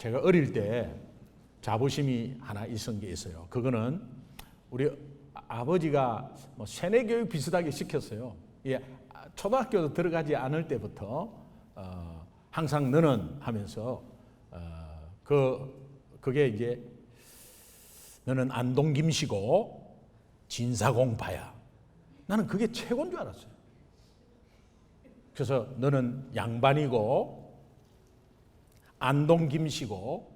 제가 어릴 때 자부심이 하나 있은 게 있어요. 그거는 우리 아버지가 뭐 세뇌 교육 비슷하게 시켰어요. 예, 초등학교 들어가지 않을 때부터 항상 너는 하면서 그게 이제 너는 안동김씨고 진사공파야. 나는 그게 최고인 줄 알았어요. 그래서 너는 양반이고 안동김씨고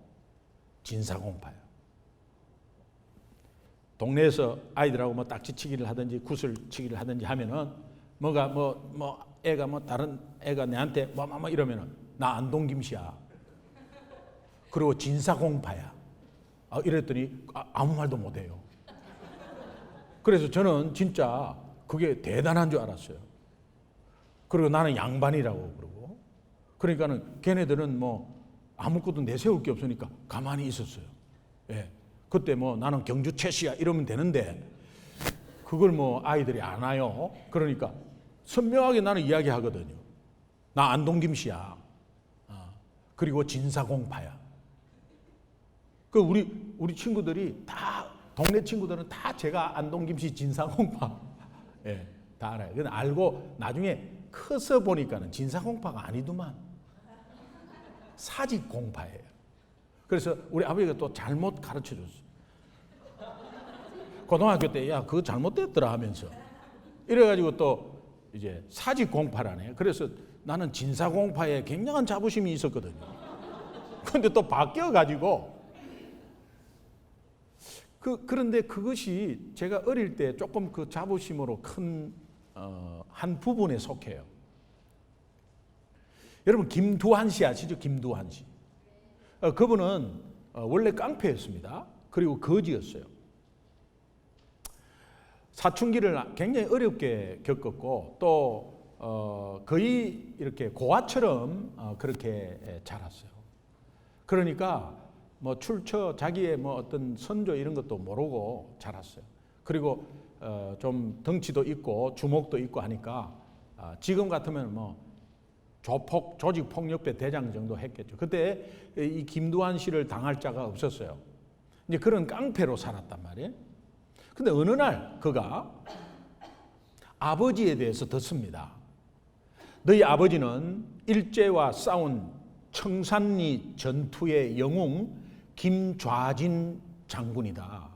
진사공파야. 동네에서 아이들하고 뭐 딱지치기를 하든지 구슬치기를 하든지 하면은 뭐가 애가 다른 애가 내한테 뭐 이러면은 나 안동김씨야. 그리고 진사공파야. 이랬더니 아무 말도 못해요. 그래서 저는 진짜 그게 대단한 줄 알았어요. 그리고 나는 양반이라고 그러고. 그러니까는 걔네들은 뭐 아무것도 내세울 게 없으니까 가만히 있었어요. 예. 그때 뭐 나는 경주 최씨야 이러면 되는데 그걸 뭐 아이들이 안 와요. 그러니까 선명하게 나는 이야기하거든요. 나 안동김씨야. 그리고 진사공파야. 그 우리 친구들이 다 동네 친구들은 다 제가 안동김씨 진사공파 예, 다 알아요. 근데 알고 나중에 커서 보니까는 진사공파가 아니더만 사직공파예요. 그래서 우리 아버지가 또 잘못 가르쳐 줬어요. 고등학교 때 야 그거 잘못됐더라 하면서 이래가지고 또 이제 사직공파라네. 그래서 나는 진사공파에 굉장한 자부심이 있었거든요. 근데 또 바뀌어가지고 그런데 그것이 제가 어릴 때 조금 그 자부심으로 큰 한 부분에 속해요. 여러분 김두한 씨 아시죠? 김두한 씨. 그분은 원래 깡패였습니다. 그리고 거지였어요. 사춘기를 굉장히 어렵게 겪었고 또 거의 이렇게 고아처럼 그렇게 자랐어요. 그러니까 뭐 출처 자기의 뭐 어떤 선조 이런 것도 모르고 자랐어요. 그리고 좀 덩치도 있고 주먹도 있고 하니까 지금 같으면 뭐 조직폭력배 대장 정도 했겠죠. 그때 이 김두한 씨를 당할 자가 없었어요. 이제 그런 깡패로 살았단 말이에요. 근데 어느 날 그가 아버지에 대해서 듣습니다. 너희 아버지는 일제와 싸운 청산리 전투의 영웅 김좌진 장군이다.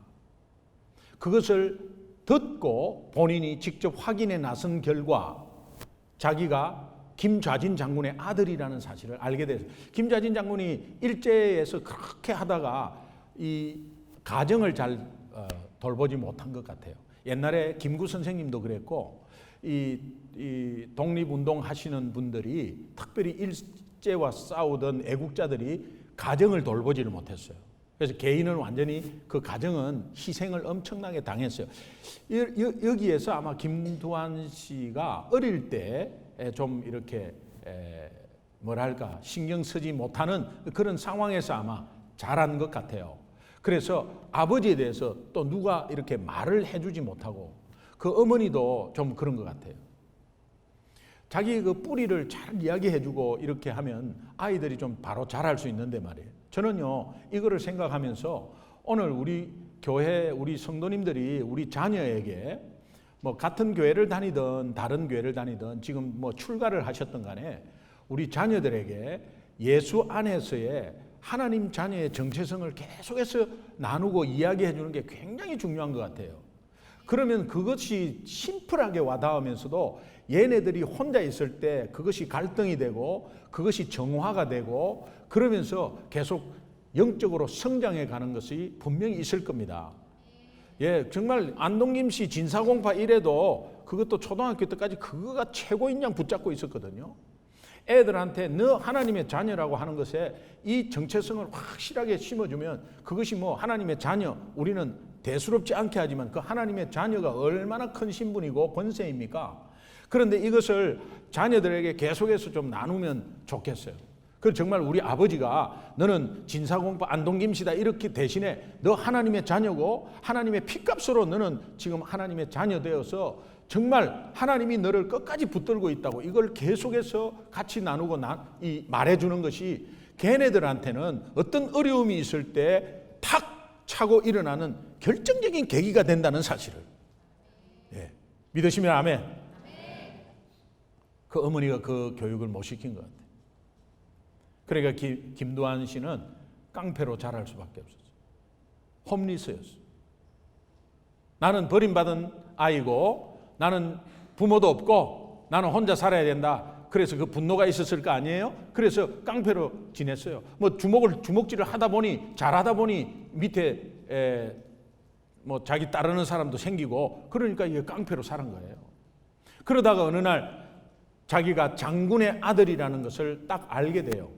그것을 듣고 본인이 직접 확인해 나선 결과 자기가 김좌진 장군의 아들이라는 사실을 알게 됐어요. 김좌진 장군이 일제에서 그렇게 하다가 이 가정을 잘 돌보지 못한 것 같아요. 옛날에 김구 선생님도 그랬고 이 독립운동 하시는 분들이 특별히 일제와 싸우던 애국자들이 가정을 돌보지를 못했어요. 그래서 개인은 완전히 그 가정은 희생을 엄청나게 당했어요. 여기에서 아마 김두한 씨가 어릴 때 좀 이렇게 뭐랄까 신경 쓰지 못하는 그런 상황에서 아마 자란 것 같아요. 그래서 아버지에 대해서 또 누가 이렇게 말을 해주지 못하고 그 어머니도 좀 그런 것 같아요. 자기 그 뿌리를 잘 이야기해주고 이렇게 하면 아이들이 좀 바로 자랄 수 있는데 말이에요. 저는요 이거를 생각하면서 오늘 우리 교회 우리 성도님들이 우리 자녀에게 뭐 같은 교회를 다니든 다른 교회를 다니든 지금 뭐 출가를 하셨던 간에 우리 자녀들에게 예수 안에서의 하나님 자녀의 정체성을 계속해서 나누고 이야기해 주는 게 굉장히 중요한 것 같아요. 그러면 그것이 심플하게 와닿으면서도 얘네들이 혼자 있을 때 그것이 갈등이 되고 그것이 정화가 되고 그러면서 계속 영적으로 성장해 가는 것이 분명히 있을 겁니다. 예, 정말 안동김씨 진사공파 이래도 그것도 초등학교 때까지 그거가 최고인 양 붙잡고 있었거든요. 애들한테 너 하나님의 자녀라고 하는 것에 이 정체성을 확실하게 심어주면 그것이 뭐 하나님의 자녀, 우리는 대수롭지 않게 하지만 그 하나님의 자녀가 얼마나 큰 신분이고 권세입니까? 그런데 이것을 자녀들에게 계속해서 좀 나누면 좋겠어요. 그 정말 우리 아버지가 너는 진사공파 안동김씨다 이렇게 대신에 너 하나님의 자녀고 하나님의 피값으로 너는 지금 하나님의 자녀 되어서 정말 하나님이 너를 끝까지 붙들고 있다고 이걸 계속해서 같이 나누고 말해주는 것이 걔네들한테는 어떤 어려움이 있을 때 탁 차고 일어나는 결정적인 계기가 된다는 사실을, 예, 믿으시면 아멘. 그 어머니가 그 교육을 못 시킨 것 같아요. 그러니까 김두한 씨는 깡패로 자랄 수밖에 없었어요. 홈리스였어요. 나는 버림받은 아이고, 나는 부모도 없고 나는 혼자 살아야 된다. 그래서 그 분노가 있었을 거 아니에요? 그래서 깡패로 지냈어요. 뭐 주먹질을 하다 보니, 잘하다 보니 밑에 뭐 자기 따르는 사람도 생기고, 그러니까 이게 깡패로 사는 거예요. 그러다가 어느 날 자기가 장군의 아들이라는 것을 딱 알게 돼요.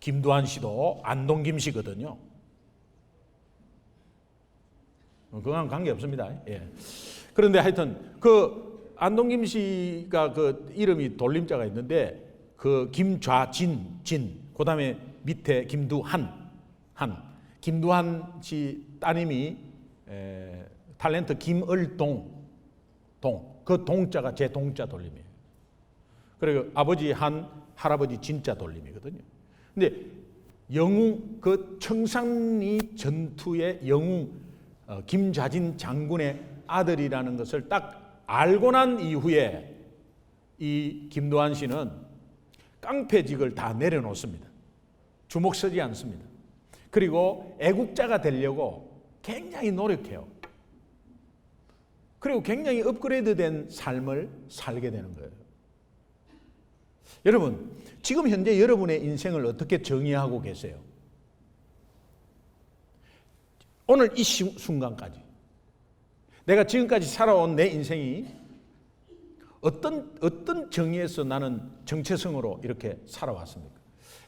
김두한 씨도 안동김 씨거든요. 그거랑 관계 없습니다. 예. 그런데 하여튼 그 안동김 씨가 그 이름이 돌림자가 있는데, 그 김좌진, 그다음에 밑에 김두한, 김두한 씨 따님이 탤런트 김을동, 그 동자가 제 동자 돌림이에요. 그리고 아버지 한, 할아버지 진자 돌림이거든요. 근데 영웅, 그 청산리 전투의 영웅 김좌진 장군의 아들이라는 것을 딱 알고 난 이후에 이 김두한 씨는 깡패직을 다 내려놓습니다. 주목 서지 않습니다. 그리고 애국자가 되려고 굉장히 노력해요. 그리고 굉장히 업그레이드된 삶을 살게 되는 거예요. 여러분, 지금 현재 여러분의 인생을 어떻게 정의하고 계세요? 오늘 이 순간까지 내가 지금까지 살아온 내 인생이 어떤 정의에서 나는 정체성으로 이렇게 살아왔습니까?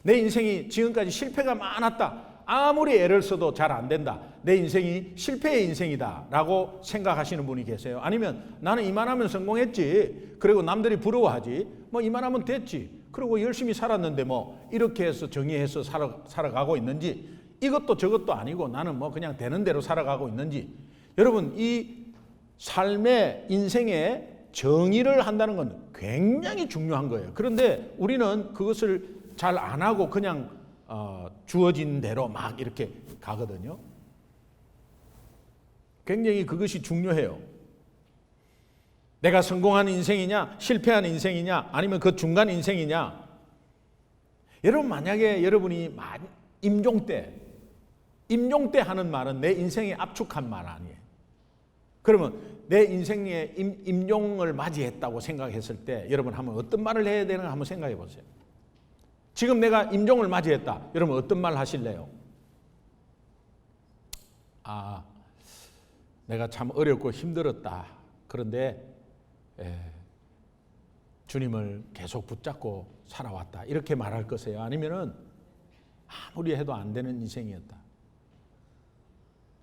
내 인생이 지금까지 실패가 많았다, 아무리 애를 써도 잘 안 된다, 내 인생이 실패의 인생이다 라고 생각하시는 분이 계세요? 아니면 나는 이만하면 성공했지, 그리고 남들이 부러워하지, 뭐 이만하면 됐지, 그리고 열심히 살았는데 뭐 이렇게 해서 정의해서 살아가고 있는지, 이것도 저것도 아니고 나는 뭐 그냥 되는 대로 살아가고 있는지. 여러분, 이 삶의 인생의 정의를 한다는 건 굉장히 중요한 거예요. 그런데 우리는 그것을 잘 안 하고 그냥 주어진 대로 막 이렇게 가거든요. 굉장히 그것이 중요해요. 내가 성공한 인생이냐, 실패한 인생이냐, 아니면 그 중간 인생이냐. 여러분, 만약에 여러분이 임종 때 하는 말은 내 인생에 압축한 말 아니에요. 그러면 내 인생에 임종을 맞이했다고 생각했을 때 여러분 한번 어떤 말을 해야 되는가 한번 생각해 보세요. 지금 내가 임종을 맞이했다. 여러분 어떤 말 하실래요? 아, 내가 참 어렵고 힘들었다. 그런데 주님을 계속 붙잡고 살아왔다. 이렇게 말할 것이에요? 아니면은 아무리 해도 안 되는 인생이었다.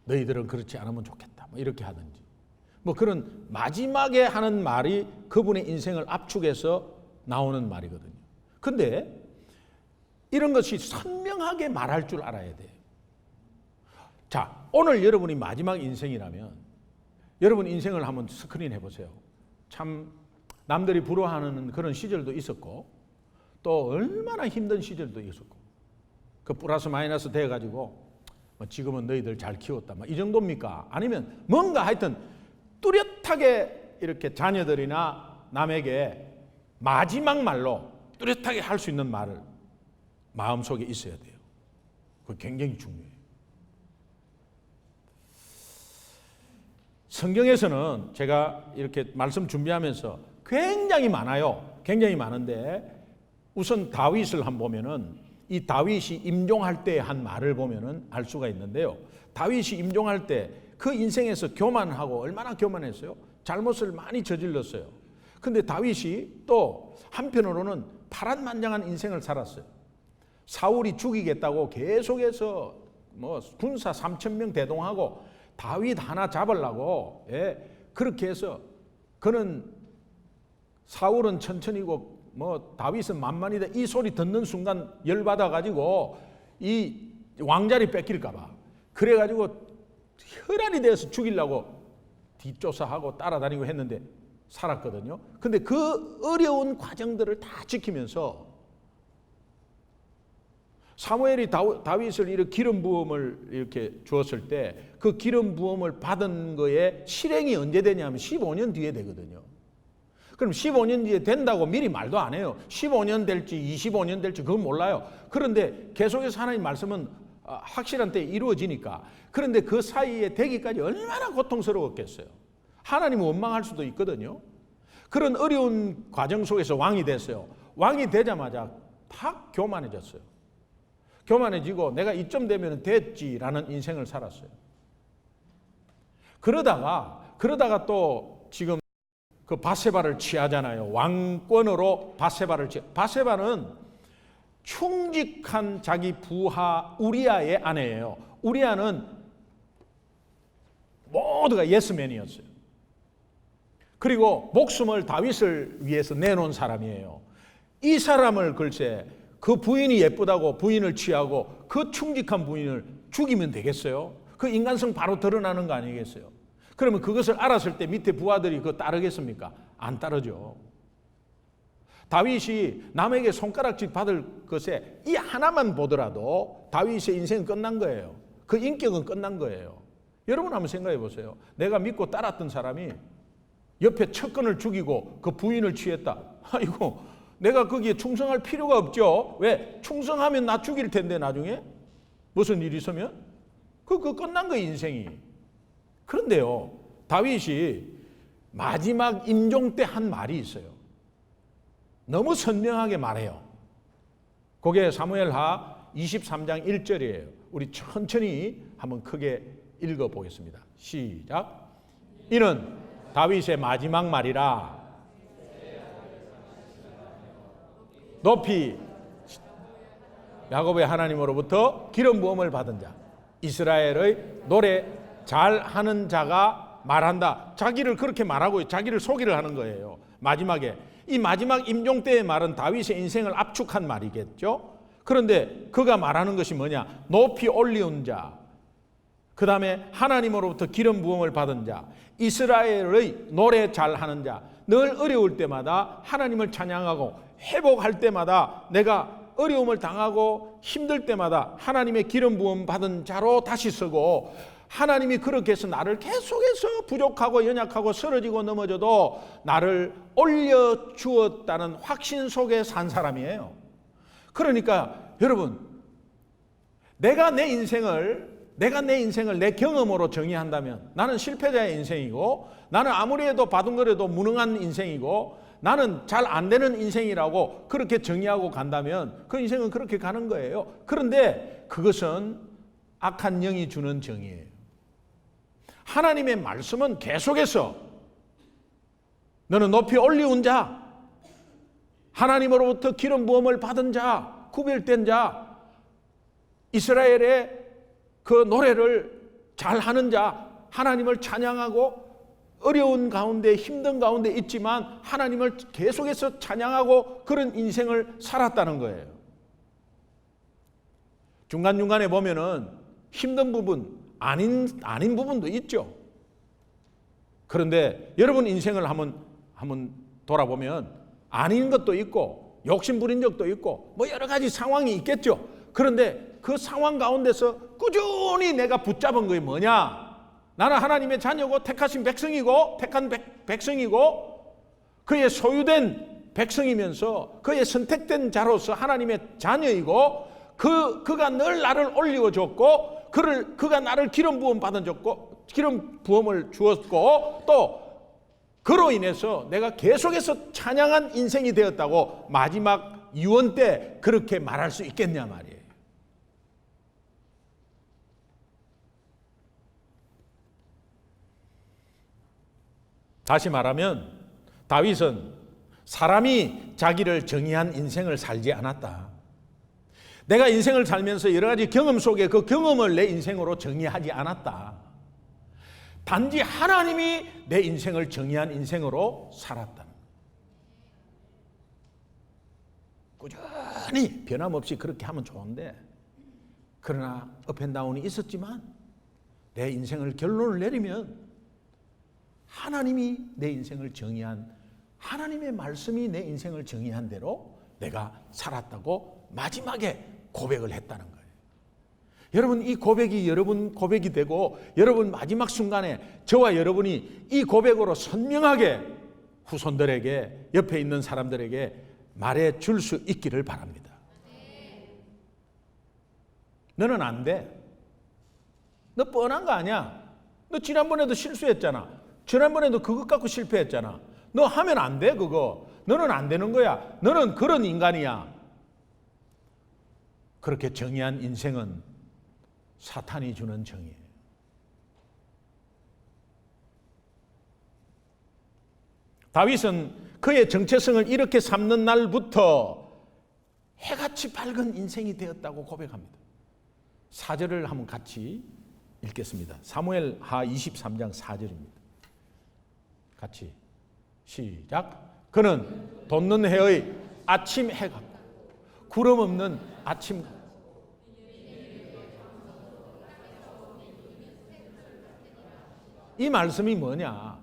너희들은 그렇지 않으면 좋겠다. 뭐 이렇게 하든지. 뭐 그런 마지막에 하는 말이 그분의 인생을 압축해서 나오는 말이거든요. 근데 이런 것이 선명하게 말할 줄 알아야 돼요. 자, 오늘 여러분이 마지막 인생이라면 여러분 인생을 한번 스크린 해보세요. 참 남들이 부러워하는 그런 시절도 있었고 또 얼마나 힘든 시절도 있었고 그 플러스 마이너스 돼가지고 지금은 너희들 잘 키웠다. 이 정도입니까? 아니면 뭔가 하여튼 뚜렷하게 이렇게 자녀들이나 남에게 마지막 말로 뚜렷하게 할 수 있는 말을 마음속에 있어야 돼요. 그거 굉장히 중요해요. 성경에서는 제가 이렇게 말씀 준비하면서 굉장히 많아요. 굉장히 많은데 우선 다윗을 한번 보면은 이 다윗이 임종할 때 한 말을 보면은 알 수가 있는데요. 다윗이 임종할 때 그 인생에서 교만하고 얼마나 교만했어요? 잘못을 많이 저질렀어요. 근데 다윗이 또 한편으로는 파란만장한 인생을 살았어요. 사울이 죽이겠다고 계속해서 뭐 군사 3,000명 대동하고 다윗 하나 잡으려고 그렇게 해서 그는 사울은 천천히고 뭐 다윗은 만만이다 이 소리 듣는 순간 열받아 가지고 이 왕자리 뺏길까 봐 그래가지고 혈안이 되어서 죽이려고 뒷조사하고 따라다니고 했는데 살았거든요. 근데 그 어려운 과정들을 다 지키면서 사무엘이 다윗을 이렇게 기름 부음을 이렇게 주었을 때 그 기름 부음을 받은 거에 실행이 언제 되냐면 15년 뒤에 되거든요. 그럼 15년 뒤에 된다고 미리 말도 안 해요. 15년 될지 25년 될지 그건 몰라요. 그런데 계속해서 하나님 말씀은 확실한 때 이루어지니까. 그런데 그 사이에 되기까지 얼마나 고통스러웠겠어요. 하나님은 원망할 수도 있거든요. 그런 어려운 과정 속에서 왕이 됐어요. 왕이 되자마자 탁 교만해졌어요. 교만해지고 내가 이쯤 되면 됐지라는 인생을 살았어요. 그러다가 또 지금 그 바세바를 취하잖아요. 왕권으로 바세바를 취해. 바세바는 충직한 자기 부하 우리아의 아내예요. 우리아는 모두가 예스맨이었어요. 그리고 목숨을 다윗을 위해서 내놓은 사람이에요. 이 사람을 글쎄 그 부인이 예쁘다고 부인을 취하고 그 충직한 부인을 죽이면 되겠어요? 그 인간성 바로 드러나는 거 아니겠어요? 그러면 그것을 알았을 때 밑에 부하들이 그거 따르겠습니까? 안 따르죠. 다윗이 남에게 손가락질 받을 것에 이 하나만 보더라도 다윗의 인생은 끝난 거예요. 그 인격은 끝난 거예요. 여러분 한번 생각해 보세요. 내가 믿고 따랐던 사람이 옆에 척근을 죽이고 그 부인을 취했다. 아이고, 내가 거기에 충성할 필요가 없죠. 왜? 충성하면 나 죽일 텐데 나중에 무슨 일이 있으면 그거 끝난 거예요, 인생이. 그런데요, 다윗이 마지막 임종 때 한 말이 있어요. 너무 선명하게 말해요. 그게 사무엘하 23장 1절이에요. 우리 천천히 한번 크게 읽어보겠습니다. 시작. 이는 다윗의 마지막 말이라. 높이 야곱의 하나님으로부터 기름 부음을 받은 자, 이스라엘의 노래 잘하는 자가 말한다. 자기를 그렇게 말하고 자기를 소개를 하는 거예요. 마지막에 이 마지막 임종 때의 말은 다윗의 인생을 압축한 말이겠죠. 그런데 그가 말하는 것이 뭐냐? 높이 올리운 자, 그 다음에 하나님으로부터 기름 부음을 받은 자, 이스라엘의 노래 잘하는 자, 늘 어려울 때마다 하나님을 찬양하고 회복할 때마다 내가 어려움을 당하고 힘들 때마다 하나님의 기름 부음 받은 자로 다시 서고, 하나님이 그렇게 해서 나를 계속해서 부족하고 연약하고 쓰러지고 넘어져도 나를 올려주었다는 확신 속에 산 사람이에요. 그러니까 여러분, 내가 내 인생을 내 경험으로 정의한다면 나는 실패자의 인생이고, 나는 아무리 해도 바둥거려도 무능한 인생이고, 나는 잘 안 되는 인생이라고 그렇게 정의하고 간다면 그 인생은 그렇게 가는 거예요. 그런데 그것은 악한 영이 주는 정의예요. 하나님의 말씀은 계속해서 너는 높이 올리운 자, 하나님으로부터 기름 부음을 받은 자, 구별된 자, 이스라엘의 그 노래를 잘하는 자, 하나님을 찬양하고 어려운 가운데 힘든 가운데 있지만 하나님을 계속해서 찬양하고 그런 인생을 살았다는 거예요. 중간중간에 보면은 힘든 부분, 아닌 부분도 있죠. 그런데 여러분 인생을 한번 돌아보면 아닌 것도 있고 욕심 부린 적도 있고 뭐 여러 가지 상황이 있겠죠. 그런데 그 상황 가운데서 꾸준히 내가 붙잡은 것이 뭐냐? 나는 하나님의 자녀고 택하신 백성이고 택한 백성이고 그의 소유된 백성이면서 그의 선택된 자로서 하나님의 자녀이고 그가 늘 나를 올려줬고 그가 나를 기름 부음 받아줬고 기름 부음을 주었고 또 그로 인해서 내가 계속해서 찬양한 인생이 되었다고 마지막 유언 때 그렇게 말할 수 있겠냐 말이에요. 다시 말하면 다윗은 사람이 자기를 정의한 인생을 살지 않았다. 내가 인생을 살면서 여러 가지 경험 속에 그 경험을 내 인생으로 정의하지 않았다. 단지 하나님이 내 인생을 정의한 인생으로 살았다. 꾸준히 변함없이 그렇게 하면 좋은데, 그러나 업앤다운이 있었지만 내 인생을 결론을 내리면 하나님이 내 인생을 정의한, 하나님의 말씀이 내 인생을 정의한 대로 내가 살았다고 마지막에 고백을 했다는 거예요. 여러분, 이 고백이 여러분 고백이 되고 여러분 마지막 순간에 저와 여러분이 이 고백으로 선명하게 후손들에게, 옆에 있는 사람들에게 말해 줄 수 있기를 바랍니다. 너는 안 돼. 너 뻔한 거 아니야. 너 지난번에도 실수했잖아. 지난번에도 그것 갖고 실패했잖아. 너 하면 안 돼, 그거. 너는 안 되는 거야. 너는 그런 인간이야. 그렇게 정의한 인생은 사탄이 주는 정의예요. 다윗은 그의 정체성을 이렇게 삼는 날부터 해같이 밝은 인생이 되었다고 고백합니다. 4절을 한번 같이 읽겠습니다. 사무엘하 23장 4절입니다. 같이 시작. 그는 돋는 해의 아침 해 같고 구름 없는 아침. 이 말씀이 뭐냐?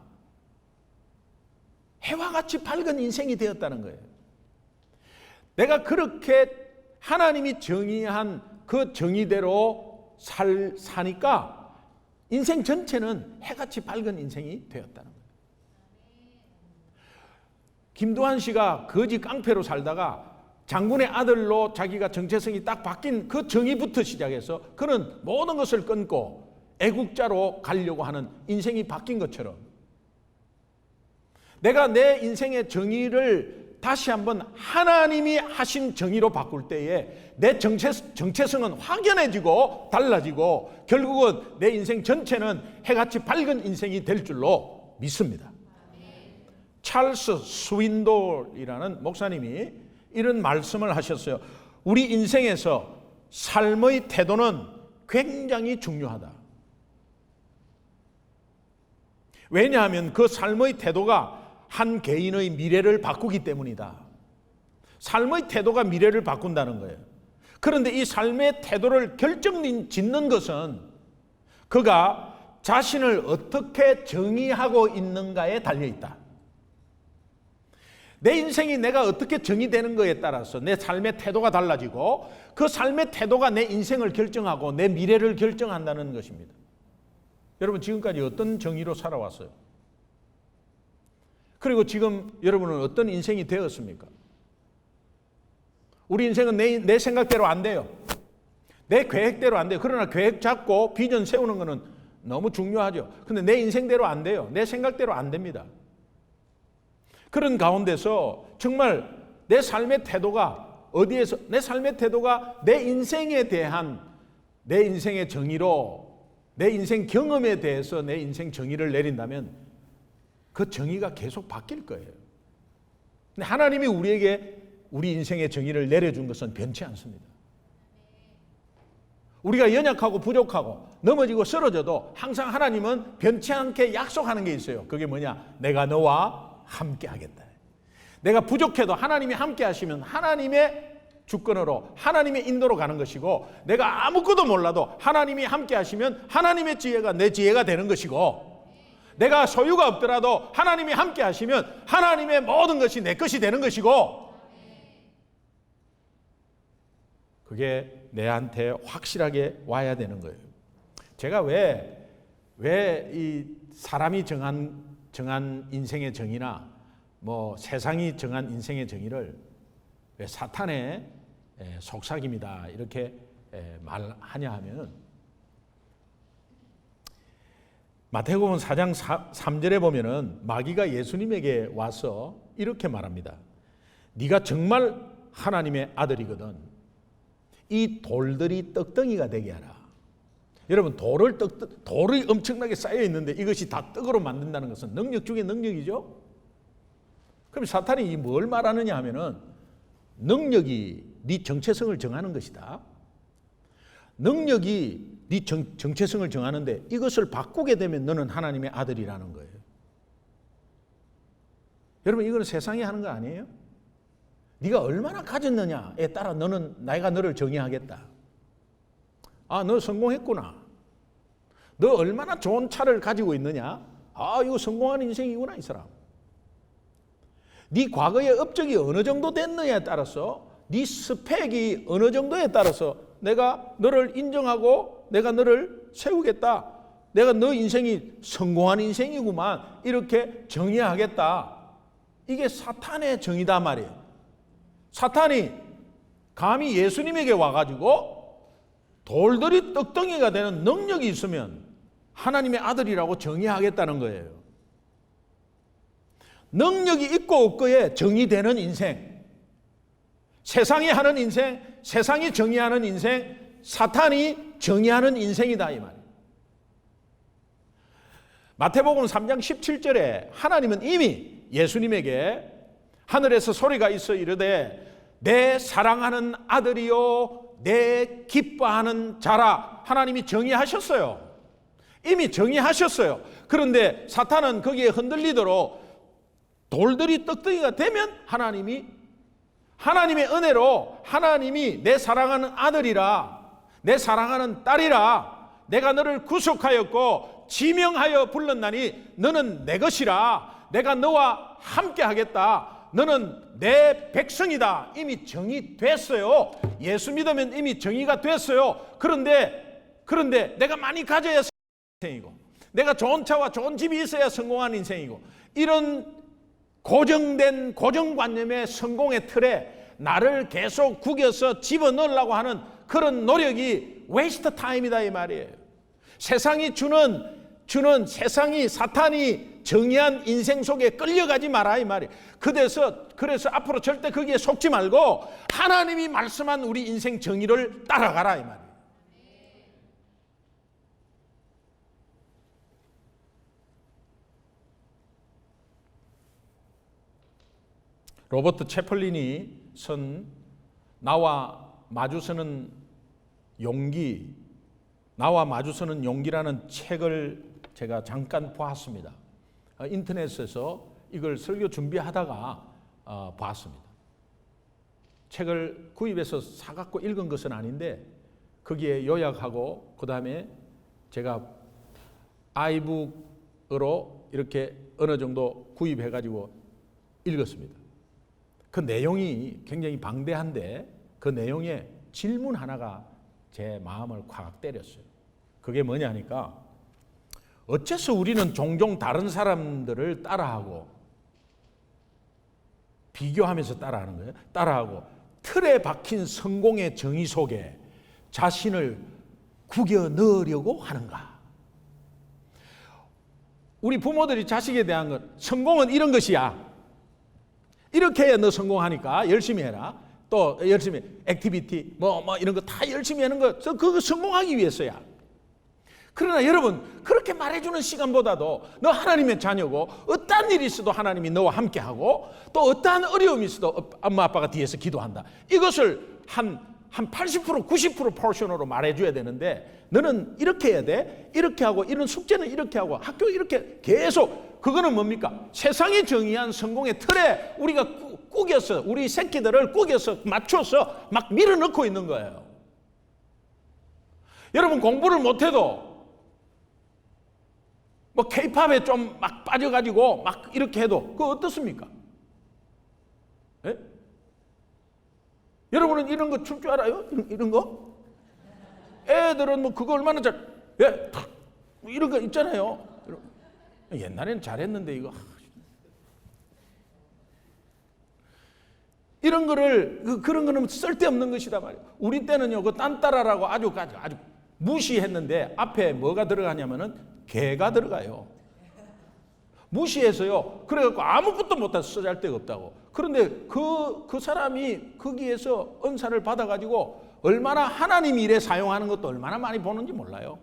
해와 같이 밝은 인생이 되었다는 거예요. 내가 그렇게 하나님이 정의한 그 정의대로 사니까 인생 전체는 해같이 밝은 인생이 되었다는 거예요. 김두한 씨가 거지 깡패로 살다가 장군의 아들로 자기가 정체성이 딱 바뀐 그 정의부터 시작해서 그는 모든 것을 끊고 애국자로 가려고 하는 인생이 바뀐 것처럼 내가 내 인생의 정의를 다시 한번 하나님이 하신 정의로 바꿀 때에 내 정체성은 확연해지고 달라지고 결국은 내 인생 전체는 해같이 밝은 인생이 될 줄로 믿습니다. 찰스 스윈돌이라는 목사님이 이런 말씀을 하셨어요. 우리 인생에서 삶의 태도는 굉장히 중요하다. 왜냐하면 그 삶의 태도가 한 개인의 미래를 바꾸기 때문이다. 삶의 태도가 미래를 바꾼다는 거예요. 그런데 이 삶의 태도를 결정짓는 것은 그가 자신을 어떻게 정의하고 있는가에 달려있다. 내 인생이 내가 어떻게 정의되는 거에 따라서 내 삶의 태도가 달라지고 그 삶의 태도가 내 인생을 결정하고 내 미래를 결정한다는 것입니다. 여러분, 지금까지 어떤 정의로 살아왔어요? 그리고 지금 여러분은 어떤 인생이 되었습니까? 우리 인생은 내 생각대로 안 돼요. 내 계획대로 안 돼요. 그러나 계획 잡고 비전 세우는 것은 너무 중요하죠. 근데 내 인생대로 안 돼요. 내 생각대로 안 됩니다. 그런 가운데서 정말 내 삶의 태도가 어디에서, 내 삶의 태도가 내 인생에 대한 내 인생의 정의로 내 인생 경험에 대해서 내 인생 정의를 내린다면 그 정의가 계속 바뀔 거예요. 근데 하나님이 우리에게 우리 인생의 정의를 내려준 것은 변치 않습니다. 우리가 연약하고 부족하고 넘어지고 쓰러져도 항상 하나님은 변치 않게 약속하는 게 있어요. 그게 뭐냐? 내가 너와 함께 하겠다. 내가 부족해도 하나님이 함께 하시면 하나님의 주권으로 하나님의 인도로 가는 것이고, 내가 아무것도 몰라도 하나님이 함께 하시면 하나님의 지혜가 내 지혜가 되는 것이고, 내가 소유가 없더라도 하나님이 함께 하시면 하나님의 모든 것이 내 것이 되는 것이고, 그게 내한테 확실하게 와야 되는 거예요. 제가 왜 이 사람이 정한 인생의 정의나 뭐 세상이 정한 인생의 정의를 왜 사탄의 속삭임이다 이렇게 말하냐 하면, 마태복음 4장 3절에 보면은 마귀가 예수님에게 와서 이렇게 말합니다. 네가 정말 하나님의 아들이거든 이 돌들이 떡덩이가 되게 하라. 여러분, 돌이 엄청나게 쌓여 있는데 이것이 다 떡으로 만든다는 것은 능력 중에 능력이죠. 그럼 사탄이 뭘 말하느냐 하면은 능력이 네 정체성을 정하는 것이다. 능력이 네 정체성을 정하는데 이것을 바꾸게 되면 너는 하나님의 아들이라는 거예요. 여러분, 이거는 세상이 하는 거 아니에요? 네가 얼마나 가졌느냐에 따라 내가 너를 정의하겠다. 아, 너 성공했구나. 너 얼마나 좋은 차를 가지고 있느냐? 아, 이거 성공한 인생이구나, 이 사람. 네 과거의 업적이 어느 정도 됐느냐에 따라서 네 스펙이 어느 정도에 따라서 내가 너를 인정하고 내가 너를 세우겠다. 내가 너 인생이 성공한 인생이구만. 이렇게 정의하겠다. 이게 사탄의 정의다 말이에요. 사탄이 감히 예수님에게 와가지고 돌들이 떡덩이가 되는 능력이 있으면 하나님의 아들이라고 정의하겠다는 거예요. 능력이 있고 없고에 정의되는 인생, 세상이 하는 인생, 세상이 정의하는 인생, 사탄이 정의하는 인생이다 이 말이에요. 마태복음 3장 17절에 하나님은 이미 예수님에게 하늘에서 소리가 있어 이르되 내 사랑하는 아들이요 내 기뻐하는 자라. 하나님이 정의하셨어요. 이미 정의하셨어요. 그런데 사탄은 거기에 흔들리도록 돌들이 떡덩이가 되면 하나님의 은혜로 하나님이 내 사랑하는 아들이라, 내 사랑하는 딸이라, 내가 너를 구속하였고 지명하여 불렀나니 너는 내 것이라, 내가 너와 함께 하겠다, 너는 내 백성이다. 이미 정의됐어요. 예수 믿으면 이미 정의가 됐어요. 그런데 내가 많이 가져야 인생이고, 내가 좋은 차와 좋은 집이 있어야 성공한 인생이고, 이런 고정된 고정관념의 성공의 틀에 나를 계속 구겨서 집어넣으려고 하는 그런 노력이 웨이스트 타임이다 이 말이에요. 세상이 주는 세상이 사탄이 정의한 인생 속에 끌려가지 마라 이 말이에요. 그래서 앞으로 절대 거기에 속지 말고 하나님이 말씀한 우리 인생 정의를 따라가라 이 말이에요. 로버트 채플린이 쓴 나와 마주서는 용기라는 책을 제가 잠깐 보았습니다. 인터넷에서 이걸 설교 준비하다가 봤습니다. 책을 구입해서 사갖고 읽은 것은 아닌데 거기에 요약하고 그 다음에 제가 아이북으로 이렇게 어느 정도 구입해가지고 읽었습니다. 그 내용이 굉장히 방대한데 그 내용에 질문 하나가 제 마음을 콱 때렸어요. 그게 뭐냐니까 어째서 우리는 종종 다른 사람들을 따라하고 비교하면서 따라하는 거예요? 따라하고 틀에 박힌 성공의 정의 속에 자신을 구겨 넣으려고 하는가? 우리 부모들이 자식에 대한 것, 성공은 이런 것이야. 이렇게 해야 너 성공하니까 열심히 해라. 또 열심히 액티비티 뭐 이런 거 다 열심히 하는 거 그거 성공하기 위해서야. 그러나 여러분 그렇게 말해주는 시간보다도 너 하나님의 자녀고 어떠한 일이 있어도 하나님이 너와 함께하고 또 어떠한 어려움이 있어도 엄마 아빠가 뒤에서 기도한다. 이것을 한 80% 90% 포션으로 말해줘야 되는데 너는 이렇게 해야 돼. 이렇게 하고 이런 숙제는 이렇게 하고 학교 이렇게 계속. 그거는 뭡니까? 세상이 정의한 성공의 틀에 우리가 꾸겨서 우리 새끼들을 꾸겨서 맞춰서 막 밀어넣고 있는 거예요. 여러분 공부를 못해도 뭐 K-팝에 좀 막 빠져가지고 막 이렇게 해도 그거 어떻습니까? 예? 여러분은 이런 거 출 줄 알아요? 이런 거? 애들은 뭐 그거 얼마나 이런 거 있잖아요. 옛날에는 잘했는데 이거 이런 거를 그런 거는 쓸데없는 것이다 말이에요. 우리 때는요 그 딴따라라고 아주 무시했는데 앞에 뭐가 들어가냐면은 개가 들어가요. 무시해서요. 그래갖고 아무것도 못해서 쓰잘데가 없다고. 그런데 그 사람이 거기에서 은사를 받아가지고 얼마나 하나님 일에 사용하는 것도 얼마나 많이 보는지 몰라요.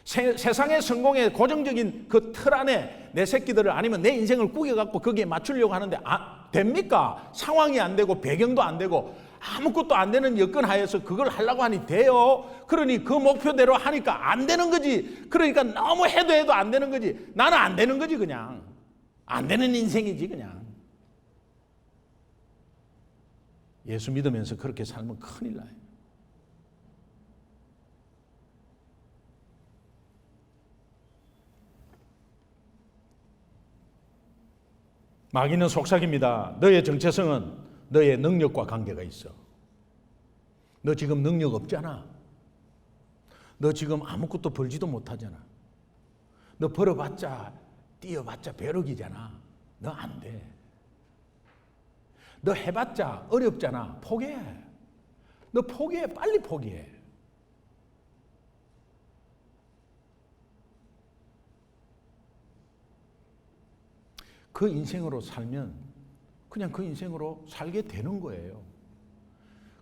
세상의 성공의 고정적인 그 틀 안에 내 새끼들을 아니면 내 인생을 꾸겨갖고 거기에 맞추려고 하는데 됩니까? 상황이 안 되고 배경도 안 되고 아무것도 안 되는 여건 하에서 그걸 하려고 하니 돼요. 그러니 그 목표대로 하니까 안 되는 거지. 그러니까 너무 해도 안 되는 거지. 나는 안 되는 거지 그냥. 안 되는 인생이지 그냥. 예수 믿으면서 그렇게 살면 큰일 나요. 마귀는 속삭입니다. 너의 정체성은 너의 능력과 관계가 있어. 너 지금 능력 없잖아. 너 지금 아무것도 벌지도 못하잖아. 너 벌어봤자 뛰어봤자 벼룩이잖아. 너 안 돼. 너 해봤자 어렵잖아. 포기해. 너 포기해. 빨리 포기해. 그 인생으로 살면 그냥 그 인생으로 살게 되는 거예요.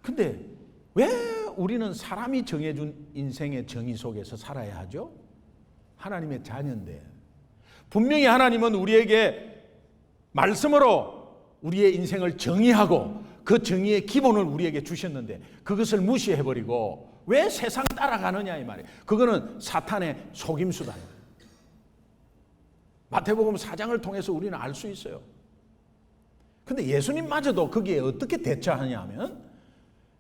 근데 왜 우리는 사람이 정해준 인생의 정의 속에서 살아야 하죠? 하나님의 자녀인데. 분명히 하나님은 우리에게 말씀으로 우리의 인생을 정의하고 그 정의의 기본을 우리에게 주셨는데 그것을 무시해버리고 왜 세상 따라가느냐 이 말이에요. 그거는 사탄의 속임수다. 마태복음 4장을 통해서 우리는 알 수 있어요. 근데 예수님마저도 거기에 어떻게 대처하냐 하면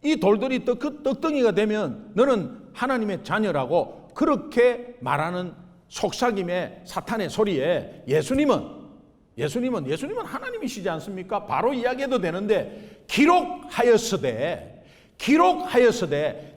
이 돌들이 떡덩이가 되면 너는 하나님의 자녀라고 그렇게 말하는 속삭임의 사탄의 소리에 예수님은 하나님이시지 않습니까? 바로 이야기해도 되는데 기록하였으되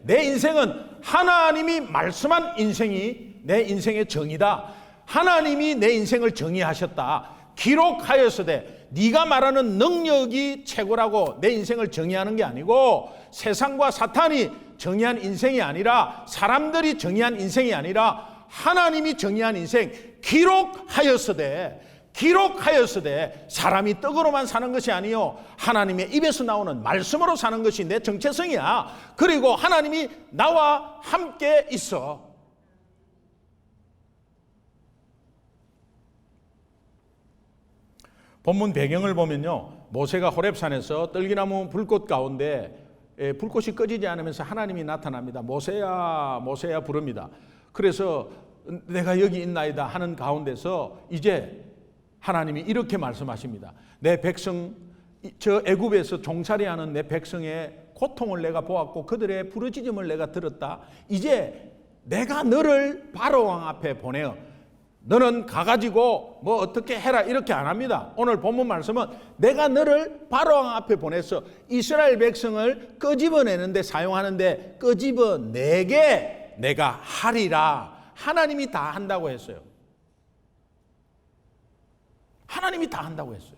내 인생은 하나님이 말씀한 인생이 내 인생의 정의다. 하나님이 내 인생을 정의하셨다. 기록하였으되 네가 말하는 능력이 최고라고 내 인생을 정의하는 게 아니고 세상과 사탄이 정의한 인생이 아니라 사람들이 정의한 인생이 아니라 하나님이 정의한 인생 기록하였으되 사람이 떡으로만 사는 것이 아니요 하나님의 입에서 나오는 말씀으로 사는 것이 내 정체성이야. 그리고 하나님이 나와 함께 있어. 본문 배경을 보면요, 모세가 호렙산에서 떨기나무 불꽃 가운데 불꽃이 꺼지지 않으면서 하나님이 나타납니다. 모세야 모세야 부릅니다. 그래서 내가 여기 있나이다 하는 가운데서 이제 하나님이 이렇게 말씀하십니다. 내 백성, 저 애굽에서 종살이하는 내 백성의 고통을 내가 보았고 그들의 부르짖음을 내가 들었다. 이제 내가 너를 바로왕 앞에 보내어 너는 가가지고 뭐 어떻게 해라 이렇게 안 합니다. 오늘 본문 말씀은 내가 너를 바로왕 앞에 보내서 이스라엘 백성을 끄집어내는데 사용하는데 끄집어내게 내가 하리라. 하나님이 다 한다고 했어요. 하나님이 다 한다고 했어요.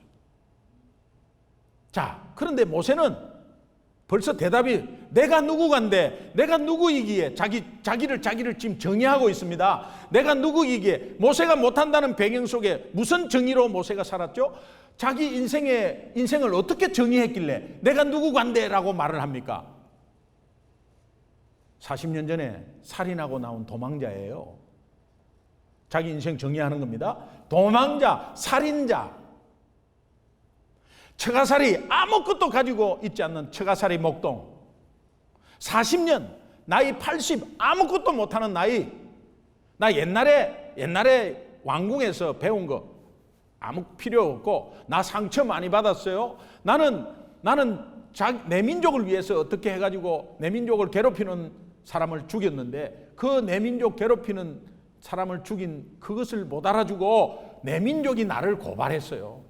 자, 그런데 모세는 벌써 대답이 내가 누구간데 내가 누구이기에 자기를 지금 정의하고 있습니다. 내가 누구이기에 모세가 못한다는 배경 속에 무슨 정의로 모세가 살았죠? 자기 인생을 어떻게 정의했길래 내가 누구간데 라고 말을 합니까? 40년 전에 살인하고 나온 도망자예요. 자기 인생 정의하는 겁니다. 도망자, 살인자. 처가살이 아무것도 가지고 있지 않는 처가살이 목동. 40년, 나이 80, 아무것도 못하는 나이. 나 옛날에 왕궁에서 배운 거 아무 필요 없고 나 상처 많이 받았어요. 나는 내 민족을 위해서 어떻게 해가지고 내 민족을 괴롭히는 사람을 죽였는데 그 내 민족 괴롭히는 사람을 죽인 그것을 못 알아주고 내 민족이 나를 고발했어요.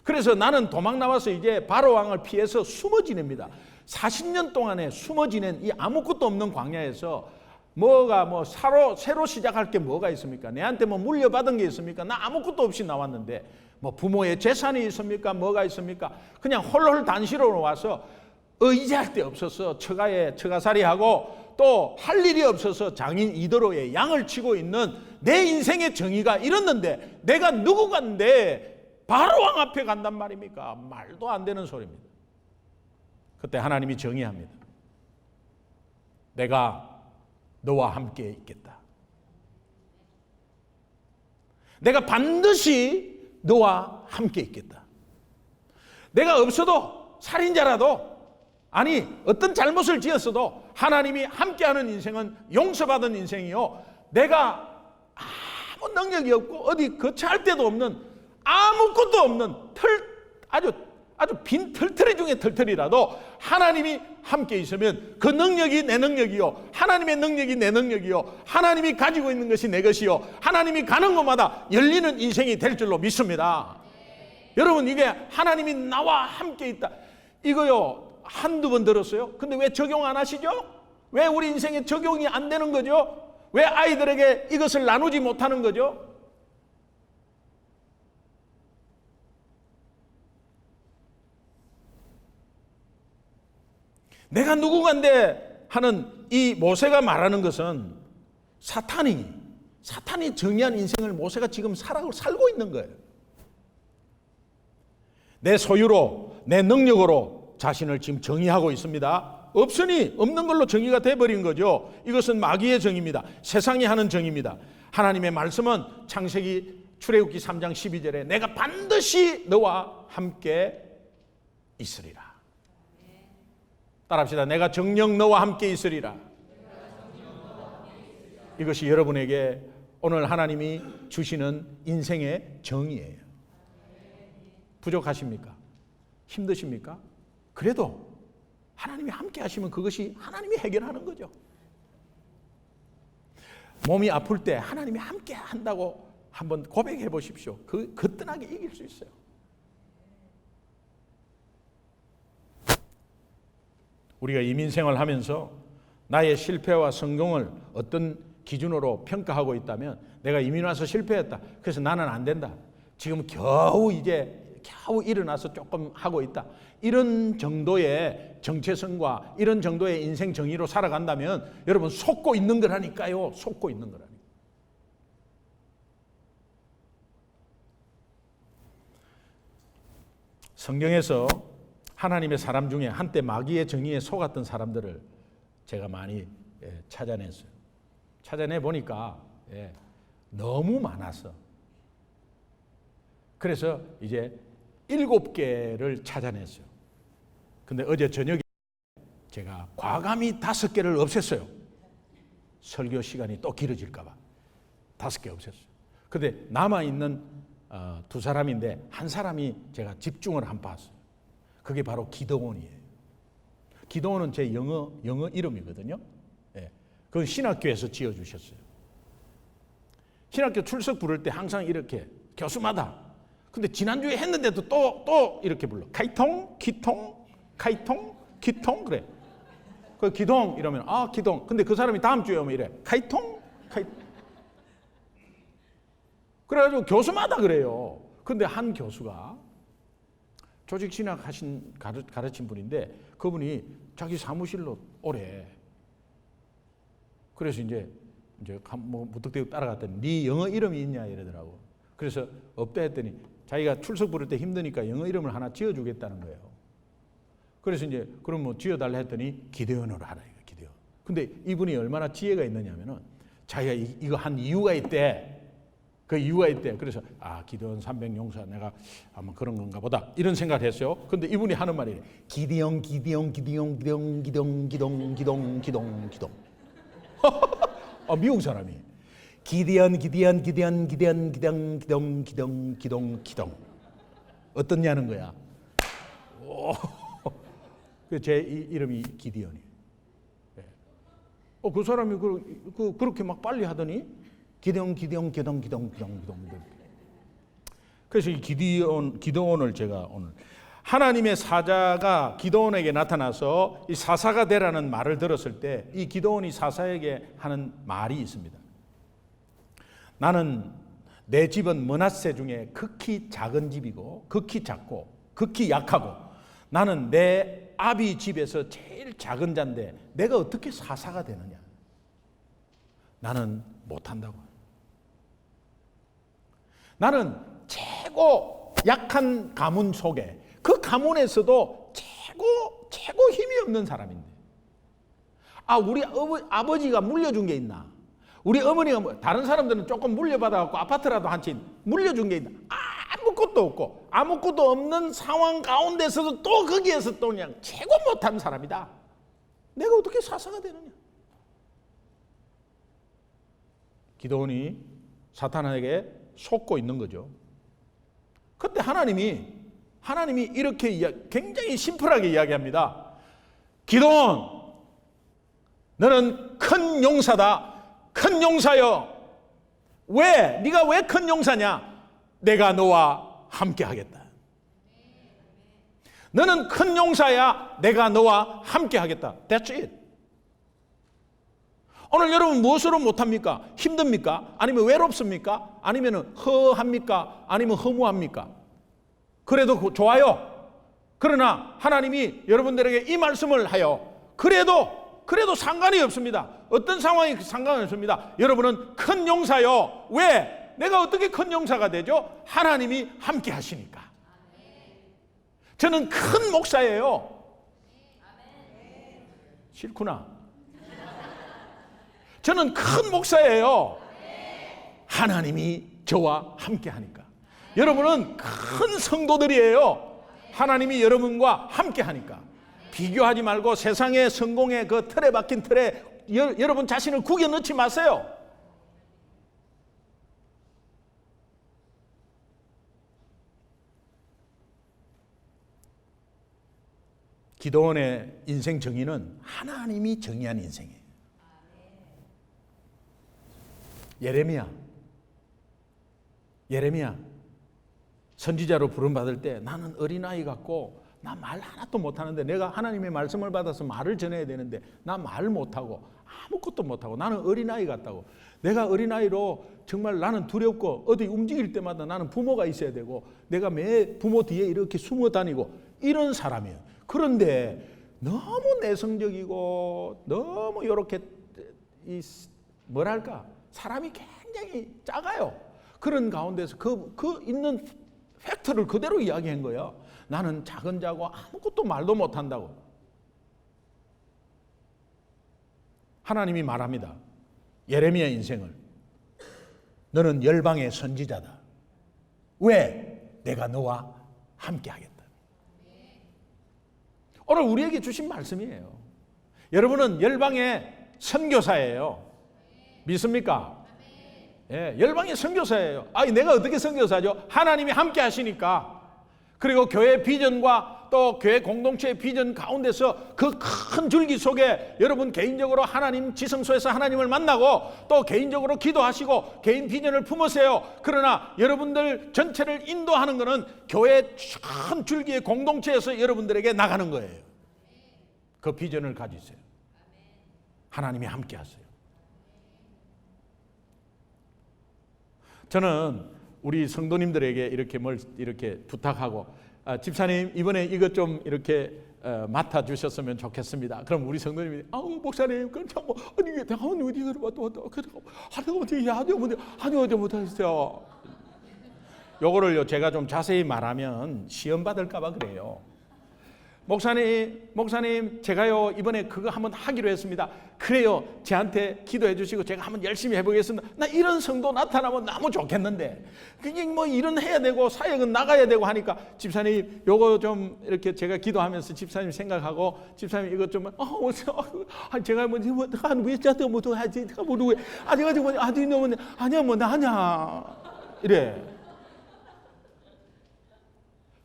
그래서 나는 도망 나와서 이제 바로왕을 피해서 숨어 지냅니다. 40년 동안에 숨어 지낸 이 아무것도 없는 광야에서 새로 시작할 게 뭐가 있습니까? 내한테 뭐 물려받은 게 있습니까? 나 아무것도 없이 나왔는데 뭐 부모의 재산이 있습니까? 뭐가 있습니까? 그냥 홀홀 단시로 와서 의지할 데 없어서 처가살이하고 또 할 일이 없어서 장인 이더로의 양을 치고 있는 내 인생의 정의가 이렇는데 내가 누구간데 바로왕 앞에 간단 말입니까? 말도 안 되는 소리입니다. 그때 하나님이 정의합니다. 내가 너와 함께 있겠다. 내가 반드시 너와 함께 있겠다. 내가 없어도 살인자라도 아니 어떤 잘못을 지었어도 하나님이 함께하는 인생은 용서받은 인생이요. 내가 아무 능력이 없고 어디 거처할 데도 없는 아무것도 없는 아주 빈 털터리 중에 털터리라도 하나님이 함께 있으면 그 능력이 내 능력이요 하나님의 능력이 내 능력이요 하나님이 가지고 있는 것이 내 것이요 하나님이 가는 곳마다 열리는 인생이 될 줄로 믿습니다. 여러분, 이게 하나님이 나와 함께 있다. 이거요, 한두 번 들었어요? 근데 왜 적용 안 하시죠? 왜 우리 인생에 적용이 안 되는 거죠? 왜 아이들에게 이것을 나누지 못하는 거죠? 내가 누구간데 하는 이 모세가 말하는 것은 사탄이 정의한 인생을 모세가 지금 살고 있는 거예요. 내 소유로, 내 능력으로 자신을 지금 정의하고 있습니다. 없으니 없는 걸로 정의가 돼버린 거죠. 이것은 마귀의 정의입니다. 세상이 하는 정의입니다. 하나님의 말씀은 창세기 출애굽기 3장 12절에 내가 반드시 너와 함께 있으리라. 따라합시다. 내가 정녕 너와 함께 있으리라. 이것이 여러분에게 오늘 하나님이 주시는 인생의 정의예요. 부족하십니까? 힘드십니까? 그래도 하나님이 함께 하시면 그것이 하나님이 해결하는 거죠. 몸이 아플 때 하나님이 함께 한다고 한번 고백해 보십시오. 거뜬하게 이길 수 있어요. 우리가 이민생활을 하면서 나의 실패와 성공을 어떤 기준으로 평가하고 있다면 내가 이민 와서 실패했다. 그래서 나는 안 된다. 지금 겨우 일어나서 조금 하고 있다. 이런 정도의 정체성과 이런 정도의 인생 정의로 살아간다면 여러분 속고 있는 거라니까요. 속고 있는 거라니까. 성경에서 하나님의 사람 중에 한때 마귀의 정의에 속았던 사람들을 제가 많이 찾아냈어요. 찾아내 보니까 너무 많아서 그래서 이제 7개를 찾아냈어요. 근데 어제 저녁에 제가 과감히 5개를 없앴어요. 설교 시간이 또 길어질까 봐 5개 없앴어요. 근데 남아있는 2사람인데 한 사람이 제가 집중을 한 봤어요. 그게 바로 기드온이에요. 기드온은 제 영어 이름이거든요. 그건 신학교에서 지어주셨어요. 신학교 출석 부를 때 항상 이렇게 교수마다. 근데 지난주에 했는데도 또 이렇게 불러. 카이통, 기통, 카이통, 기통 그래. 그 기동 이러면 기동. 근데 그 사람이 다음 주에 오면 이래. 카이통, 카이통. 그래가지고 교수마다 그래요. 근데 한 교수가 조직신학 가르친 분인데 그분이 자기 사무실로 오래. 그래서 이제 무턱대고 따라갔더니 네 영어 이름이 있냐 이러더라고. 그래서 없다 했더니 자기가 출석 부를 때 힘드니까 영어 이름을 하나 지어주겠다는 거예요. 그래서 이제 그럼 뭐 지어달라 했더니 기드온으로 하라 이거 기드온. 근데 이분이 얼마나 지혜가 있느냐면은 자기가 이거 한 이유가 있대. 그 이유가 있대. 그래서 기드온 300용사 내가 아마 그런 건가 보다 이런 생각을 했어요. 근데 이분이 하는 말이 기드온 미국 사람이 기드온 어떻냐는 거야. 제 이름이 기드온이에요. 그 사람이 그렇게 막 빨리 하더니 기드온. 그래서 이 기드온을 제가 오늘 하나님의 사자가 기드온에게 나타나서 이 사사가 되라는 말을 들었을 때 이 기드온이 사사에게 하는 말이 있습니다. 나는 내 집은 므낫세 중에 극히 작은 집이고 극히 작고 극히 약하고 나는 내 아비 집에서 제일 작은 자인데 내가 어떻게 사사가 되느냐. 나는 못한다고. 나는 최고 약한 가문 속에 그 가문에서도 최고 힘이 없는 사람인데 우리 아버지가 물려준 게 있나? 우리 어머니가 다른 사람들은 조금 물려받아갖고 아파트라도 한 채 물려준 게 있나? 아무것도 없고 아무것도 없는 상황 가운데서도 또 거기에서 또 그냥 최고 못한 사람이다. 내가 어떻게 사사가 되느냐? 기드온이 사탄에게 속고 있는 거죠. 그때 하나님이 이렇게 굉장히 심플하게 이야기합니다. 기드온, 너는 큰 용사다. 큰 용사여. 왜? 네가 왜 큰 용사냐? 내가 너와 함께 하겠다. 너는 큰 용사야. 내가 너와 함께 하겠다. That's it. 오늘 여러분 무엇으로 못합니까? 힘듭니까? 아니면 외롭습니까? 아니면 허합니까? 아니면 허무합니까? 그래도 좋아요. 그러나 하나님이 여러분들에게 이 말씀을 하여 그래도 상관이 없습니다. 어떤 상황이 상관이 없습니다. 여러분은 큰 용사요. 왜? 내가 어떻게 큰 용사가 되죠? 하나님이 함께 하시니까. 저는 큰 목사예요. 싫구나. 저는 큰 목사예요. 하나님이 저와 함께 하니까. 여러분은 큰 성도들이에요. 하나님이 여러분과 함께 하니까. 비교하지 말고 세상의 성공의 그 틀에 박힌 틀에 여러분 자신을 구겨 넣지 마세요. 기도원의 인생 정의는 하나님이 정의한 인생이에요. 예레미야 선지자로 부름받을 때 나는 어린아이 같고 나 말 하나도 못하는데 내가 하나님의 말씀을 받아서 말을 전해야 되는데 나 말 못하고 아무것도 못하고 나는 어린아이 같다고. 내가 어린아이로 정말 나는 두렵고 어디 움직일 때마다 나는 부모가 있어야 되고 내가 매 부모 뒤에 이렇게 숨어 다니고 이런 사람이에요. 그런데 너무 내성적이고 너무 이렇게 뭐랄까 사람이 굉장히 작아요. 그런 가운데서 그 있는 팩트를 그대로 이야기한 거예요. 나는 작은 자고 아무것도 말도 못한다고. 하나님이 말합니다. 예레미야 인생을. 너는 열방의 선지자다. 왜? 내가 너와 함께 하겠다. 오늘 우리에게 주신 말씀이에요. 여러분은 열방의 선교사예요. 믿습니까? 예, 열방의 선교사예요. 아니 내가 어떻게 선교사죠? 하나님이 함께 하시니까. 그리고 교회 비전과 또 교회 공동체의 비전 가운데서 그 큰 줄기 속에 여러분 개인적으로 하나님 지성소에서 하나님을 만나고 또 개인적으로 기도하시고 개인 비전을 품으세요. 그러나 여러분들 전체를 인도하는 것은 교회 큰 줄기의 공동체에서 여러분들에게 나가는 거예요. 그 비전을 가지세요. 하나님이 함께 하세요. 저는 우리 성도님들에게 이렇게 부탁하고 집사님 이번에 이것 좀 이렇게 맡아 주셨으면 좋겠습니다. 그럼 우리 성도님이 목사님 그럼 참 아니 내가 어디 못하겠어요. 요거를요 제가 좀 자세히 말하면 시험 받을까 봐 그래요. 목사님 제가요 이번에 그거 한번 하기로 했습니다. 그래요. 저한테 기도해 주시고 제가 한번 열심히 해보겠습니다. 나 이런 성도 나타나면 너무 좋겠는데 그냥 뭐 일은 해야 되고 사역은 나가야 되고 하니까 집사님 요거 좀 이렇게 제가 기도하면서 집사님 생각하고 집사님 이것 좀 제가 왜 저한테 뭐 하지 내가 모르고 아니야 뭐 나냐 이래.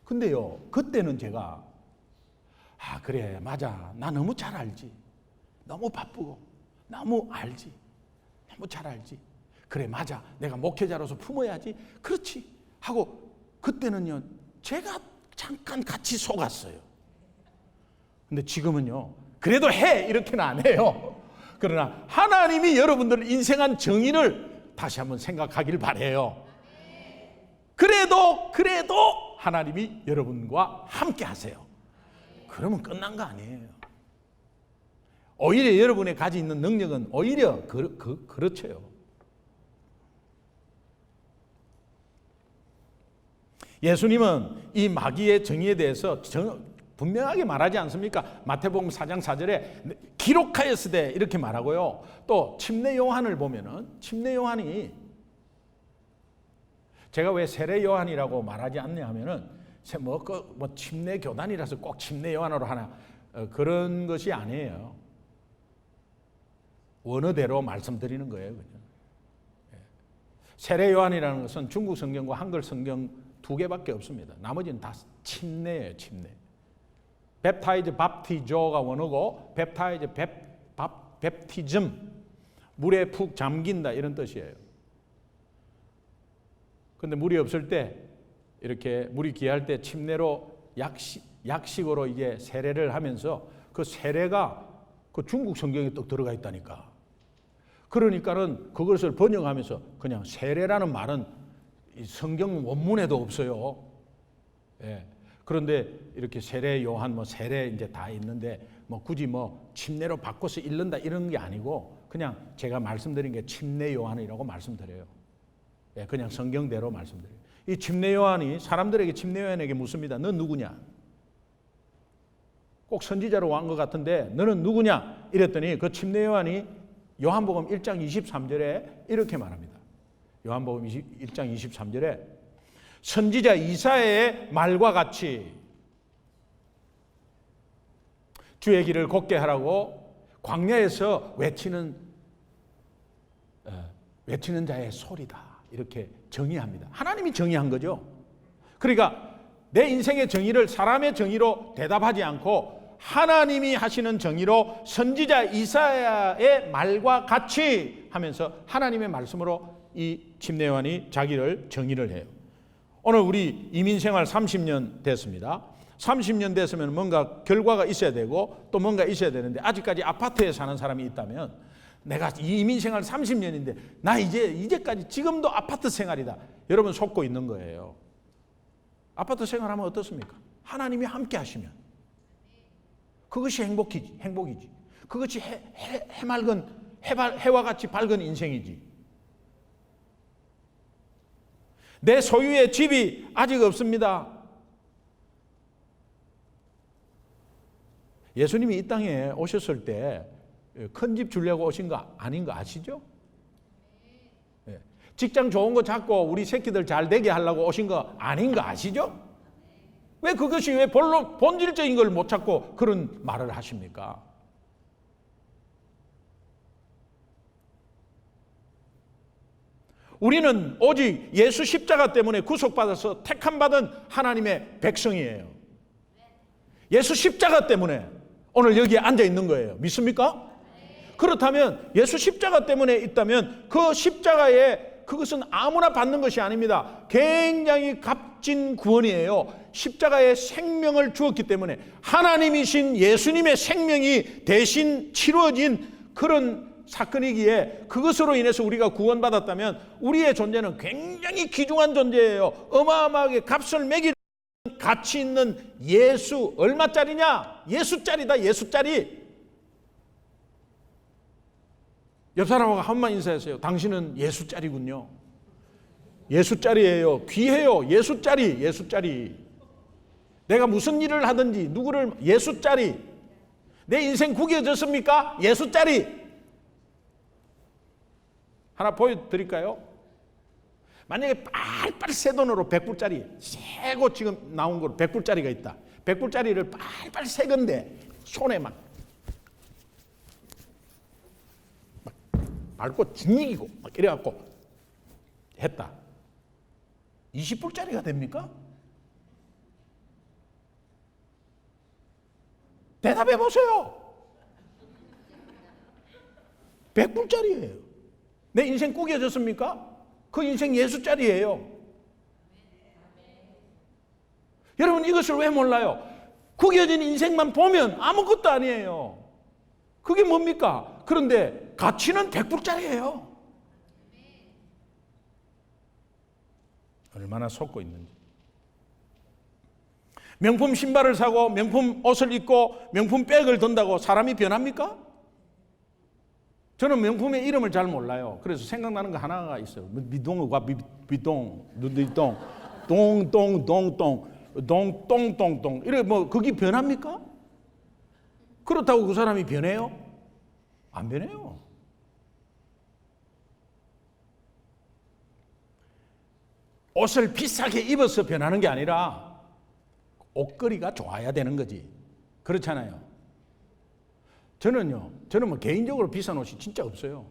근데요 그때는 제가 그래 맞아 나 너무 잘 알지. 너무 바쁘고 너무 알지. 너무 잘 알지. 그래 맞아 내가 목회자로서 품어야지. 그렇지 하고 그때는요 제가 잠깐 같이 속았어요. 근데 지금은요 그래도 해 이렇게는 안 해요. 그러나 하나님이 여러분들 인생한 정의를 다시 한번 생각하길 바라요. 그래도 하나님이 여러분과 함께 하세요. 그러면 끝난 거 아니에요. 오히려 여러분의 가지고 있는 능력은 오히려 그렇죠. 예수님은 이 마귀의 정의에 대해서 분명하게 말하지 않습니까? 마태복음 4장 4절에 기록하였으되 이렇게 말하고요. 또 침례 요한을 보면은 침례 요한이 제가 왜 세례 요한이라고 말하지 않냐 하면은 뭐 침례 교단이라서 꼭 침례 요한으로 하나 그런 것이 아니에요. 원어대로 말씀드리는 거예요. 그냥. 세례 요한이라는 것은 중국 성경과 한글 성경 두 개밖에 없습니다. 나머지는 다 침례예요. 침례. 웹타이즈 밥티조가 원어고 웹타이즈 웹티즘 물에 푹 잠긴다 이런 뜻이에요. 그런데 물이 없을 때 이렇게 물이 귀할 때 침례로 약식으로 이제 세례를 하면서 그 세례가 그 중국 성경에 또 들어가 있다니까. 그러니까는 그것을 번역하면서 그냥 세례라는 말은 성경 원문에도 없어요. 예. 그런데 이렇게 세례 요한 뭐 세례 이제 다 있는데 뭐 굳이 뭐 침례로 바꿔서 읽는다 이런 게 아니고 그냥 제가 말씀드린 게 침례 요한이라고 말씀드려요. 예, 그냥 성경대로 말씀드려요. 이 침례 요한이 사람들에게 침례 요한에게 묻습니다. 넌 누구냐? 꼭 선지자로 온 것 같은데 너는 누구냐? 이랬더니 그 침례 요한이 요한복음 1장 23절에 이렇게 말합니다. 요한복음 1장 23절에 선지자 이사야의 말과 같이 주의 길을 걷게 하라고 광야에서 외치는 자의 소리다. 이렇게 정의합니다. 하나님이 정의한 거죠. 그러니까 내 인생의 정의를 사람의 정의로 대답하지 않고 하나님이 하시는 정의로 선지자 이사야의 말과 같이 하면서 하나님의 말씀으로 이 침례 요한이 자기를 정의를 해요. 오늘 우리 이민생활 30년 됐습니다. 30년 됐으면 뭔가 결과가 있어야 되고 또 뭔가 있어야 되는데 아직까지 아파트에 사는 사람이 있다면 내가 이민생활 30년인데 나 이제까지 지금도 아파트 생활이다. 여러분 속고 있는 거예요. 아파트 생활하면 어떻습니까? 하나님이 함께 하시면 그것이 행복이지. 그것이 해와 같이 밝은 인생이지. 내 소유의 집이 아직 없습니다. 예수님이 이 땅에 오셨을 때 큰 집 주려고 오신 거 아닌 거 아시죠? 직장 좋은 거 잡고 우리 새끼들 잘 되게 하려고 오신 거 아닌 거 아시죠? 왜 그것이 왜 본질적인 걸 못 찾고 그런 말을 하십니까? 우리는 오직 예수 십자가 때문에 구속받아서 택함받은 하나님의 백성이에요. 예수 십자가 때문에 오늘 여기에 앉아 있는 거예요. 믿습니까? 그렇다면 예수 십자가 때문에 있다면 그 십자가에 그것은 아무나 받는 것이 아닙니다. 굉장히 값진 구원이에요. 십자가에 생명을 주었기 때문에 하나님이신 예수님의 생명이 대신 치루어진 그런 사건이기에 그것으로 인해서 우리가 구원받았다면 우리의 존재는 굉장히 귀중한 존재예요. 어마어마하게 값을 매길 가치 있는 예수. 얼마짜리냐? 예수짜리다. 예수짜리. 옆 사람하고 한번 인사하세요. 당신은 예수짜리군요. 예수짜리예요. 귀해요. 예수짜리. 예수짜리. 내가 무슨 일을 하든지 누구를 예수짜리. 내 인생 구겨졌습니까? 예수짜리. 하나 보여드릴까요? 만약에 빨빨 새 돈으로 100불짜리 새고 지금 나온 거로 100불짜리가 있다. 100불짜리를 빨빨 새 건데 손에 막 밟고 짓이기고 막 이래갖고 했다. 20불짜리가 됩니까? 대답해 보세요. 100불짜리예요. 내 인생 구겨졌습니까? 그 인생 예수짜리예요. 여러분 이것을 왜 몰라요? 구겨진 인생만 보면 아무것도 아니에요. 그게 뭡니까? 그런데 가치는 100불짜리예요. 얼마나 속고 있는지. 명품 신발을 사고 명품 옷을 입고 명품 백을 든다고 사람이 변합니까? 저는 명품의 이름을 잘 몰라요. 그래서 생각나는 거 하나가 있어요. 미동과 비동, 누디동, 동똥똥똥 이래 뭐 그게 변합니까? 그렇다고 그 사람이 변해요? 안 변해요. 옷을 비싸게 입어서 변하는 게 아니라 옷걸이가 좋아야 되는 거지. 그렇잖아요. 저는 뭐 개인적으로 비싼 옷이 진짜 없어요.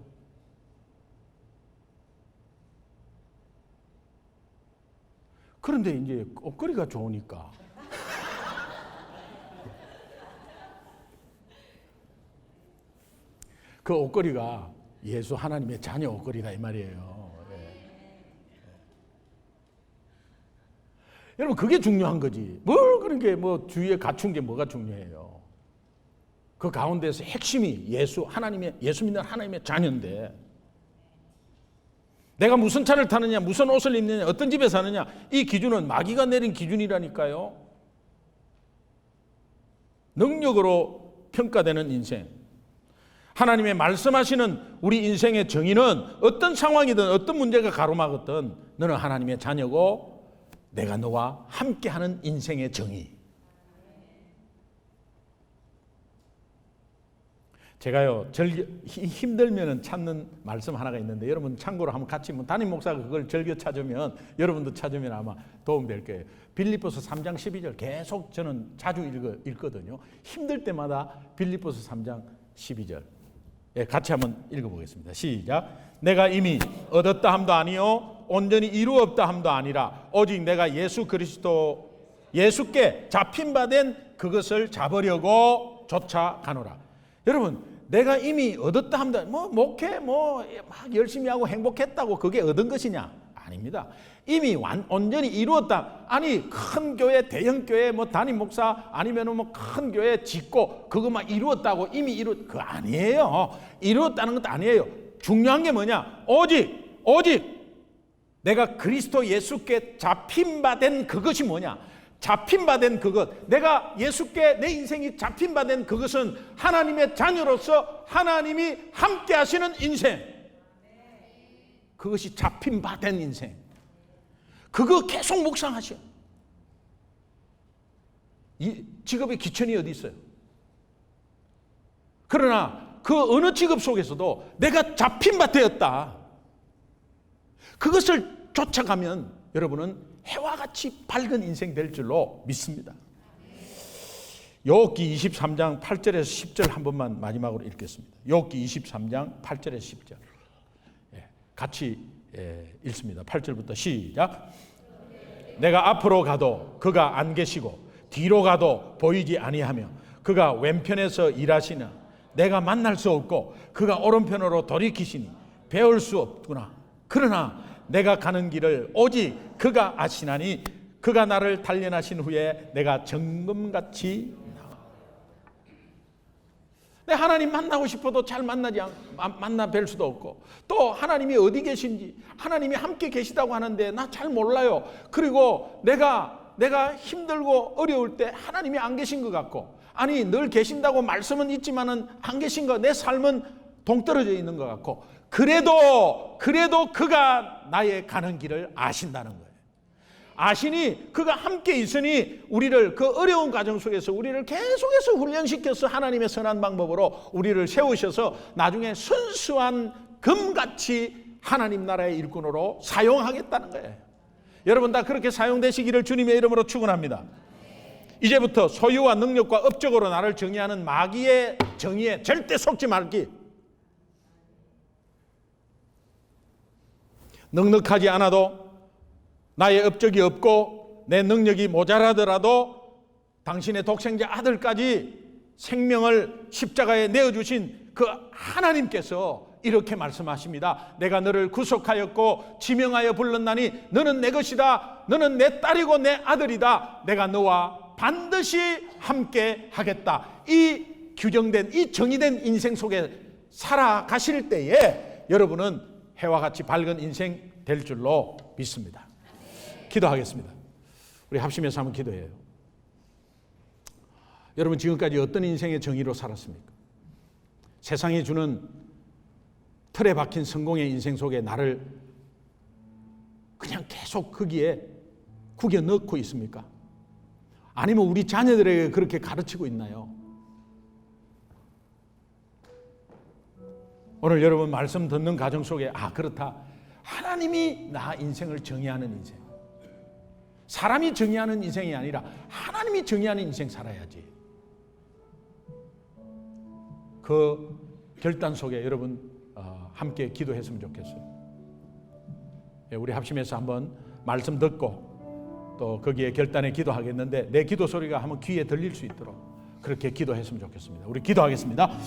그런데 이제 옷걸이가 좋으니까. 그 옷걸이가 예수 하나님의 자녀 옷걸이다 이 말이에요. 여러분 그게 중요한 거지. 뭘 그런 게 뭐 주위에 갖춘 게 뭐가 중요해요. 그 가운데서 핵심이 예수 믿는 하나님의 자녀인데 내가 무슨 차를 타느냐, 무슨 옷을 입느냐, 어떤 집에 사느냐, 이 기준은 마귀가 내린 기준이라니까요. 능력으로 평가되는 인생. 하나님의 말씀하시는 우리 인생의 정의는 어떤 상황이든 어떤 문제가 가로막았든 너는 하나님의 자녀고 내가 너와 함께하는 인생의 정의. 제가요 힘들면 찾는 말씀 하나가 있는데 여러분 참고로 한번 같이 담임 목사가 그걸 즐겨 찾으면 여러분도 찾으면 아마 도움될 거예요. 빌립보서 3장 12절 계속 저는 자주 읽거든요. 힘들 때마다 빌립보서 3장 12절 같이 한번 읽어보겠습니다. 시작. 내가 이미 얻었다 함도 아니요 온전히 이루었다 함도 아니라 오직 내가 예수께 잡힌 바 된 그것을 잡으려고 쫓아가노라. 여러분 내가 이미 얻었다 함도 목회 막 열심히 하고 행복했다고 그게 얻은 것이냐? 아닙니다. 이미 온전히 이루었다. 아니 큰 교회 대형 교회 담임 목사 아니면 큰 교회 짓고 그것만 이루었다고 이미 그거 아니에요. 이루었다는 것도 아니에요. 중요한 게 뭐냐? 오직 내가 그리스도 예수께 잡힌 바 된 그것이 뭐냐? 잡힌 바 된 그것, 내가 예수께 내 인생이 잡힌 바 된 그것은 하나님의 자녀로서 하나님이 함께 하시는 인생. 그것이 잡힌 바 된 인생. 그거 계속 묵상하셔. 이 직업의 기천이 어디 있어요? 그러나 그 어느 직업 속에서도 내가 잡힌 바 되었다. 그것을 쫓아가면 여러분은 해와 같이 밝은 인생 될 줄로 믿습니다. 욥기 23장 8절에서 10절 한 번만 마지막으로 읽겠습니다. 욥기 23장 8절에서 10절 같이 읽습니다. 8절부터 시작. 내가 앞으로 가도 그가 안 계시고 뒤로 가도 보이지 아니하며 그가 왼편에서 일하시나 내가 만날 수 없고 그가 오른편으로 돌이키시니 배울 수 없구나. 그러나 내가 가는 길을 오직 그가 아시나니 그가 나를 단련하신 후에 내가 정금같이 나와. 내 하나님 만나고 싶어도 잘 만나 뵐 수도 없고 또 하나님이 어디 계신지 하나님이 함께 계시다고 하는데 나 잘 몰라요. 그리고 내가 힘들고 어려울 때 하나님이 안 계신 것 같고 아니 늘 계신다고 말씀은 있지만은 안 계신 거 내 삶은 동떨어져 있는 것 같고 그래도 그가 나의 가는 길을 아신다는 거예요. 아시니 그가 함께 있으니 우리를 그 어려운 과정 속에서 우리를 계속해서 훈련시켜서 하나님의 선한 방법으로 우리를 세우셔서 나중에 순수한 금같이 하나님 나라의 일꾼으로 사용하겠다는 거예요. 여러분 다 그렇게 사용되시기를 주님의 이름으로 축원합니다. 이제부터 소유와 능력과 업적으로 나를 정의하는 마귀의 정의에 절대 속지 말기. 넉넉하지 않아도 나의 업적이 없고 내 능력이 모자라더라도 당신의 독생자 아들까지 생명을 십자가에 내어주신 그 하나님께서 이렇게 말씀하십니다. 내가 너를 구속하였고 지명하여 불렀나니 너는 내 것이다. 너는 내 딸이고 내 아들이다. 내가 너와 반드시 함께 하겠다. 이 규정된 이 정의된 인생 속에 살아가실 때에 여러분은 해와 같이 밝은 인생 될 줄로 믿습니다. 기도하겠습니다. 우리 합심해서 한번 기도해요. 여러분 지금까지 어떤 인생의 정의로 살았습니까? 세상이 주는 틀에 박힌 성공의 인생 속에 나를 그냥 계속 거기에 구겨 넣고 있습니까? 아니면 우리 자녀들에게 그렇게 가르치고 있나요? 오늘 여러분 말씀 듣는 가정 속에 그렇다. 하나님이 나 인생을 정의하는 인생. 사람이 정의하는 인생이 아니라 하나님이 정의하는 인생 살아야지. 그 결단 속에 여러분 함께 기도했으면 좋겠어요. 우리 합심해서 한번 말씀 듣고 또 거기에 결단에 기도하겠는데 내 기도 소리가 한번 귀에 들릴 수 있도록 그렇게 기도했으면 좋겠습니다. 우리 기도하겠습니다.